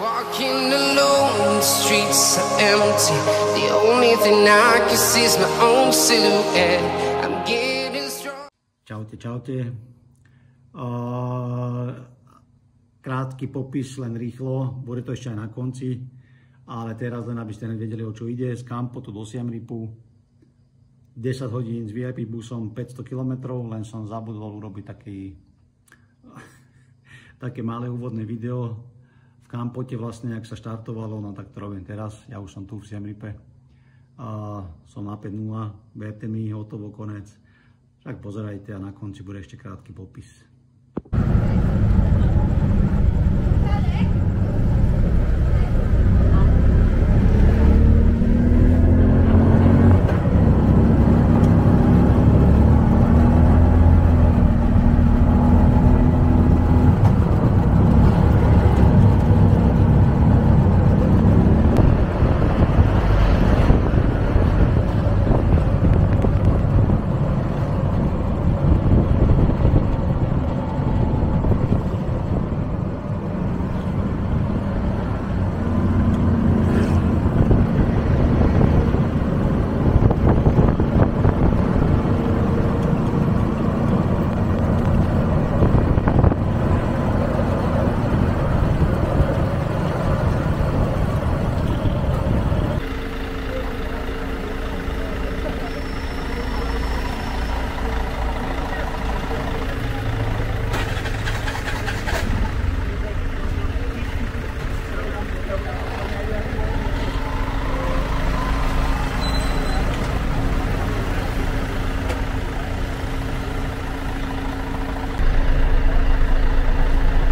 Walking alone, the streets are empty. The only thing I can see is my own silhouette. I'm getting strong. Čaute, čaute. Krátky popis, len rýchlo, bude to ešte aj na konci, ale teraz len aby ste nevedeli, o čo ide. Z Kampotu do Siem Reapu 10 hodín s VIP busom 500 km, len som zabudol urobiť také malé úvodné video. V Kampote vlastne, ak sa štartovalo, no tak to robím teraz, ja už som tu v Siem Reape. Som na 5.0, verte mi, hotovo, konec. Tak pozerajte a na konci bude ešte krátky popis.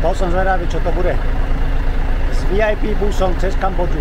Bol som zvedavý, čo to bude. S VIP busom cez Kambodžu.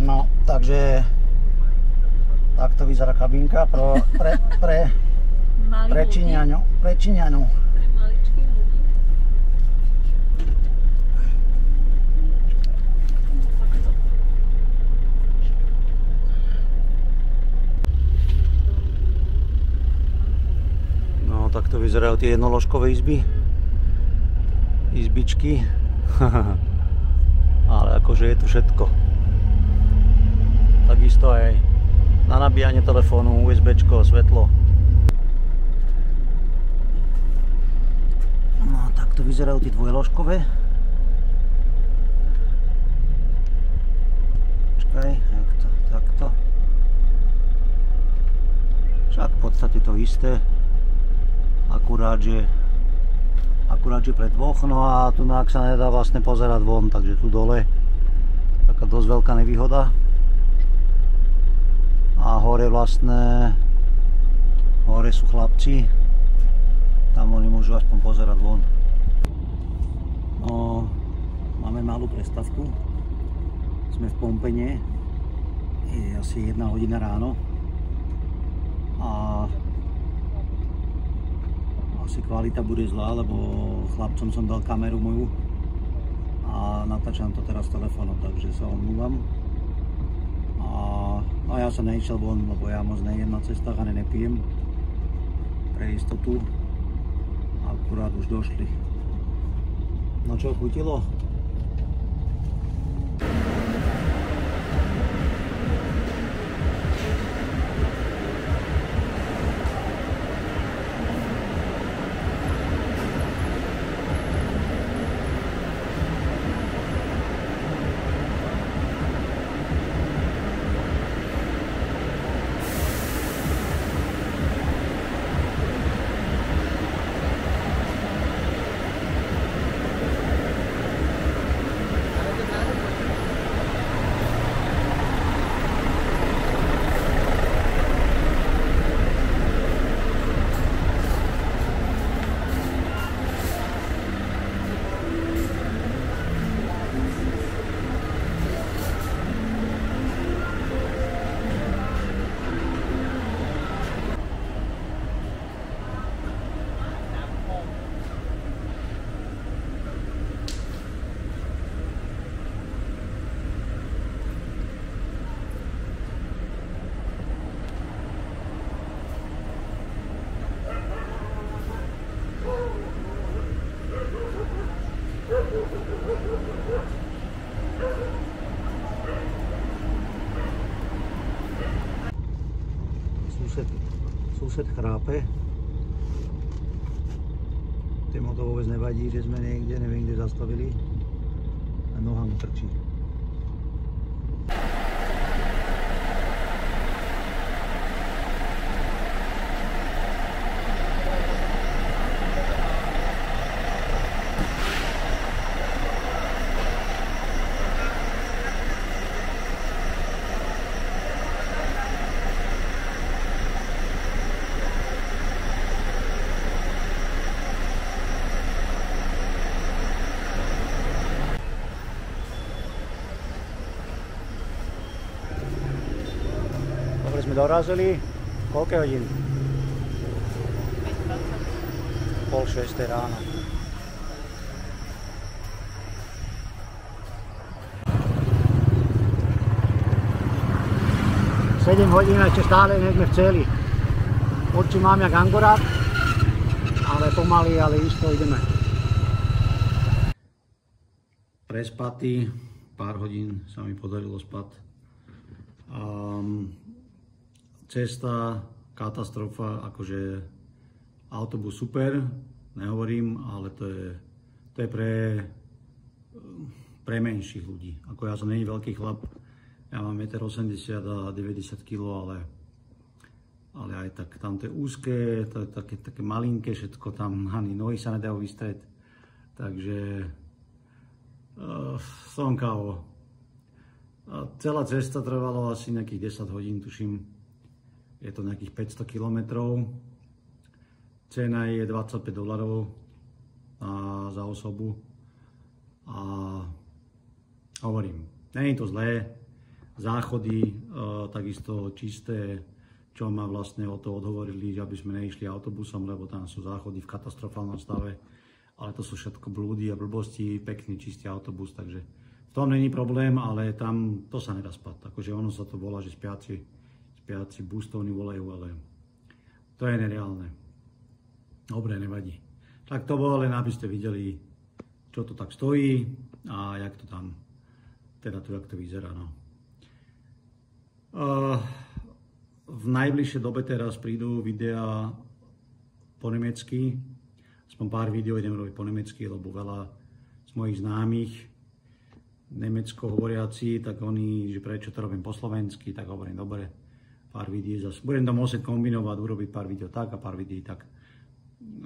No, takže takto vyzerá kabínka pre Číňanov. No, takto vyzerajú tie jednoložkové izbičky. Ale akože je tu všetko. Takisto aj na nabíjanie telefónu, USBčko, svetlo. No, takto vyzerajú tie dvojložkové. Počkaj, takto. Však v podstate to isté. Akurát, že pre dvoch. No a tu ak sa nedá vlastne pozerať von, takže tu dole taká dosť veľká nevýhoda. A hore sú chlapci, tam oni môžu aspoň pozerať von. No, máme malú prestávku, sme v Pompene, je asi 1 hodina ráno a asi kvalita bude zlá, lebo chlapcom som dal kameru moju a natáčam to teraz telefónom, takže sa omlúvam. A ja som nešiel von, lebo ja moc nejem na cestách a nepijem pre istotu. Akurát už došli. No čo, chutilo? sused chrápe. Tému to vôbec nevadí, že sme niekde, neviem kde zastavili. A noha mu trčí. Sme dorazili, koľké hodiny? 5:30 ráno. Sedem hodín a ešte stále nie sme v celi. Oči mám jak angorát, ale pomaly, ale isto ideme. Prespatý, pár hodín sa mi podarilo spať. Cesta, katastrofa, akože autobus super, nehovorím, ale to je pre menších ľudí. Ako ja som není veľký chlap, ja mám 1,80 m a 90 kg, ale aj tak tam to je úzke, to je také malinké, všetko tam, ani nohy sa nedajú vystrieť, takže som KO. Celá cesta trvala asi nejakých 10 hodín, tuším. Je to nejakých 500 km. Cena je $25 za osobu. A hovorím, nie je to zlé. Záchody takisto čisté, čo ma vlastne o to odhovorili, že aby sme neišli autobusom, lebo tam sú záchody v katastrofálnom stave. Ale to sú všetko blúdy a blbosti, pekný čistý autobus, takže v tom není problém, ale tam to sa nedá spať. Akože ono sa to volá, že spiaci bustovní volajú, ale to je nereálne. Dobre, nevadí. Tak to bolo len, aby ste videli, čo to tak stojí a jak to tam, teda tu, jak to vyzerá. No. V najbližšej dobe teraz prídu videá po nemecky. Aspoň pár videí idem robiť po nemecky, lebo veľa z mojich známych nemecko hovoriaci, tak oni, že prečo to robím po slovensky, tak hovorím, dobre. Pár videí zase. Budem tam musieť kombinovať, urobiť pár videí tak a pár videí tak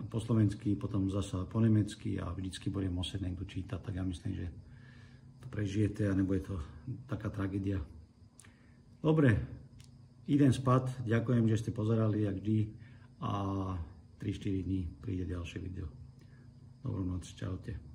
po slovensky, potom zase po nemecky a vždycky budem musieť niekto čítať, tak ja myslím, že to prežijete a nebude to taká tragédia. Dobre, idem spať, ďakujem, že ste pozerali, jak vždy a 3-4 dní príde ďalšie video. Dobrú noc, čaute.